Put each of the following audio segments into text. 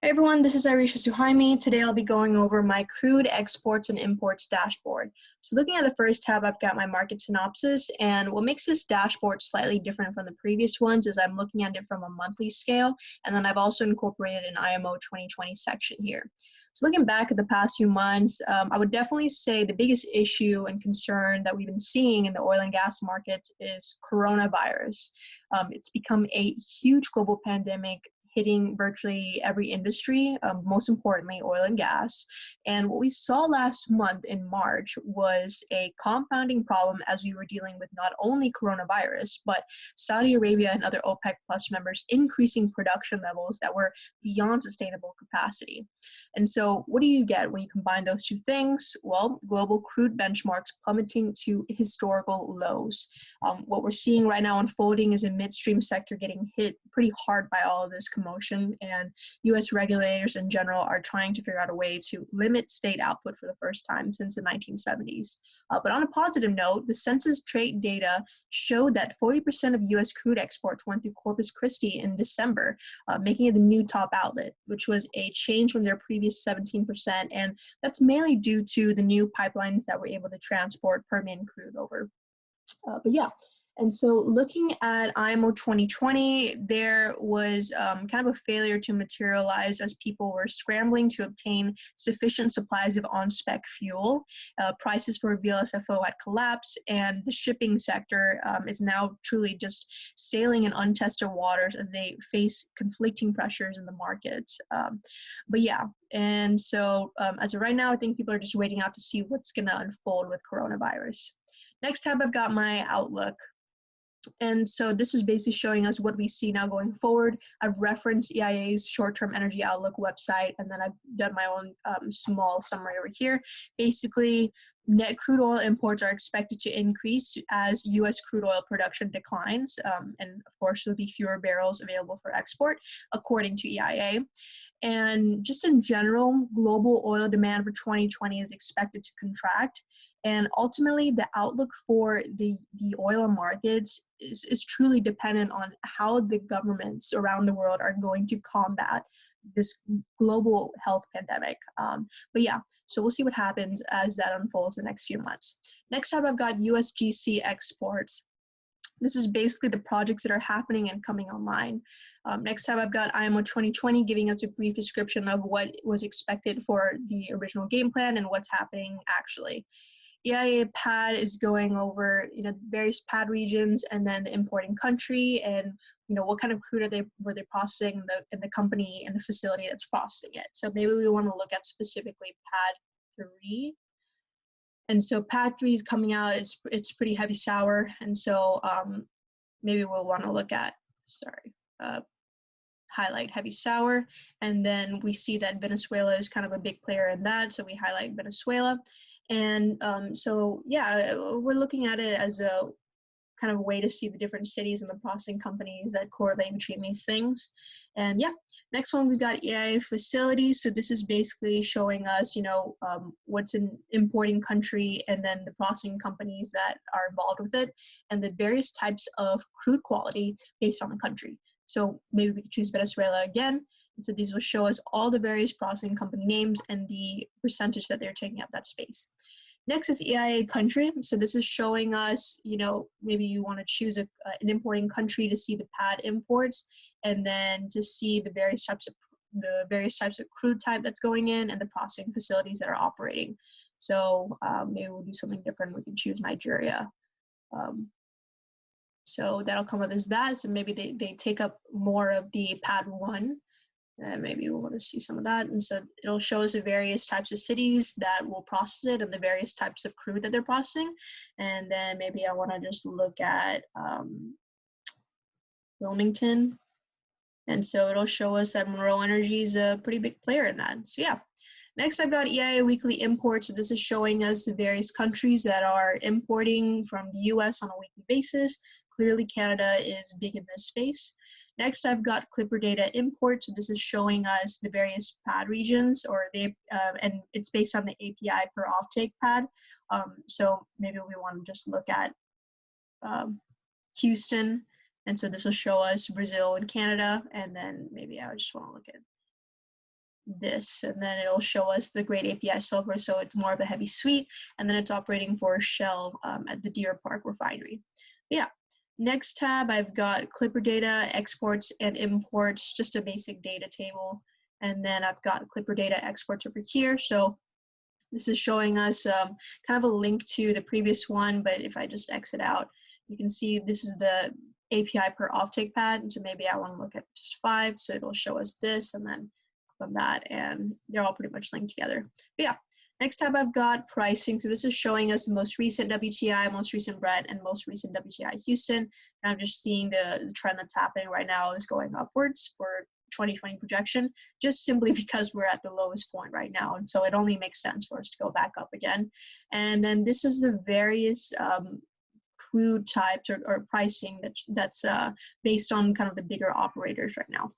Hey everyone, this is Arisha Suhaimi. Today I'll be going over my crude exports and imports dashboard. So looking at the first tab, I've got my market synopsis, and what makes this dashboard slightly different from the previous ones is I'm looking at it from a monthly scale, and then I've also incorporated an IMO 2020 section here. So looking back at the past few months, I would definitely say the biggest issue and concern that we've been seeing in the oil and gas markets is coronavirus. It's become a huge global pandemic hitting virtually every industry, most importantly oil and gas. And what we saw last month in March was a compounding problem as we were dealing with not only coronavirus, but Saudi Arabia and other OPEC Plus members increasing production levels that were beyond sustainable capacity. And so what do you get when you combine those two things? Well, global crude benchmarks plummeting to historical lows. What we're seeing right now unfolding is a midstream sector getting hit pretty hard by all of this commotion, and US regulators in general are trying to figure out a way to limit state output for the first time since the 1970s. But on a positive note, the census trade data showed that 40% of US crude exports went through Corpus Christi in December, making it the new top outlet, which was a change from their previous 17%, and that's mainly due to the new pipelines that were able to transport Permian crude over. But yeah, and so looking at IMO 2020, there was kind of a failure to materialize as people were scrambling to obtain sufficient supplies of on-spec fuel. Prices for VLSFO had collapsed, and the shipping sector is now truly just sailing in untested waters as they face conflicting pressures in the markets. But yeah, and so as of right now, I think people are just waiting out to see what's going to unfold with coronavirus. Next tab, I've got my outlook. And so this is basically showing us what we see now going forward. I've referenced EIA's short-term energy outlook website, and then I've done my own small summary over here. Basically, net crude oil imports are expected to increase as U.S. crude oil production declines, and of course there'll be fewer barrels available for export, according to EIA. And just in general, global oil demand for 2020 is expected to contract. And ultimately, the outlook for the oil markets is truly dependent on how the governments around the world are going to combat this global health pandemic. But yeah, so we'll see what happens as that unfolds the next few months. Next up, I've got USGC exports. This is basically the projects that are happening and coming online. Next time I've got IMO 2020 giving us a brief description of what was expected for the original game plan and what's happening actually. EIA PAD is going over various PAD regions and then the importing country and what kind of crude were they processing in the company and the facility that's processing it. So maybe we want to look at specifically PAD 3. And so PAD 3 is coming out, it's pretty heavy sour, and so maybe we'll want to look at, highlight heavy sour, and then we see that Venezuela is kind of a big player in that, so we highlight Venezuela. And so yeah, we're looking at it as a kind of way to see the different cities and the processing companies that correlate between these things. And yeah, next one we got EIA facilities. So this is basically showing us, what's an importing country and then the processing companies that are involved with it and the various types of crude quality based on the country. So maybe we could choose Venezuela again. And so these will show us all the various processing company names and the percentage that they're taking up that space. Next is EIA country. So this is showing us, maybe you want to choose an importing country to see the PAD imports, and then to see the various types of crude type that's going in and the processing facilities that are operating. So maybe we'll do something different. We can choose Nigeria. So that'll come up as that. So maybe they take up more of the PAD 1. And maybe we'll want to see some of that. And so it'll show us the various types of cities that will process it and the various types of crude that they're processing. And then maybe I want to just look at Wilmington. And so it'll show us that Monroe Energy is a pretty big player in that. So yeah. Next, I've got EIA weekly imports. So this is showing us the various countries that are importing from the US on a weekly basis. Clearly, Canada is big in this space. Next, I've got Clipper data imports. So this is showing us the various PAD regions, and it's based on the API per offtake PAD. So maybe we want to just look at Houston, and so this will show us Brazil and Canada, and then maybe I just want to look at this, and then it'll show us the grade API sulfur, so it's more of a heavy sweet, and then it's operating for Shell at the Deer Park refinery. But yeah, next tab, I've got Clipper data, exports and imports, just a basic data table, and then I've got Clipper data exports over here. So this is showing us kind of a link to the previous one, but if I just exit out, you can see this is the API per offtake pad, and so maybe I want to look at just 5, so it'll show us this, and then from that, and they're all pretty much linked together. But yeah, next tab I've got pricing. So this is showing us the most recent WTI, most recent Brent, and most recent WTI Houston. And I'm just seeing the trend that's happening right now is going upwards for 2020 projection, just simply because we're at the lowest point right now. And so it only makes sense for us to go back up again. And then this is the various crude types or pricing that's based on kind of the bigger operators right now.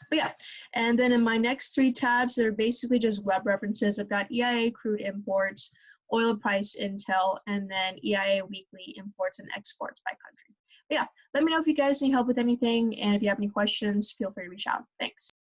But yeah, and then in my next 3 tabs, they're basically just web references. I've got EIA crude imports, oil price intel, and then EIA weekly imports and exports by country. But yeah, let me know if you guys need help with anything, and if you have any questions, feel free to reach out. Thanks.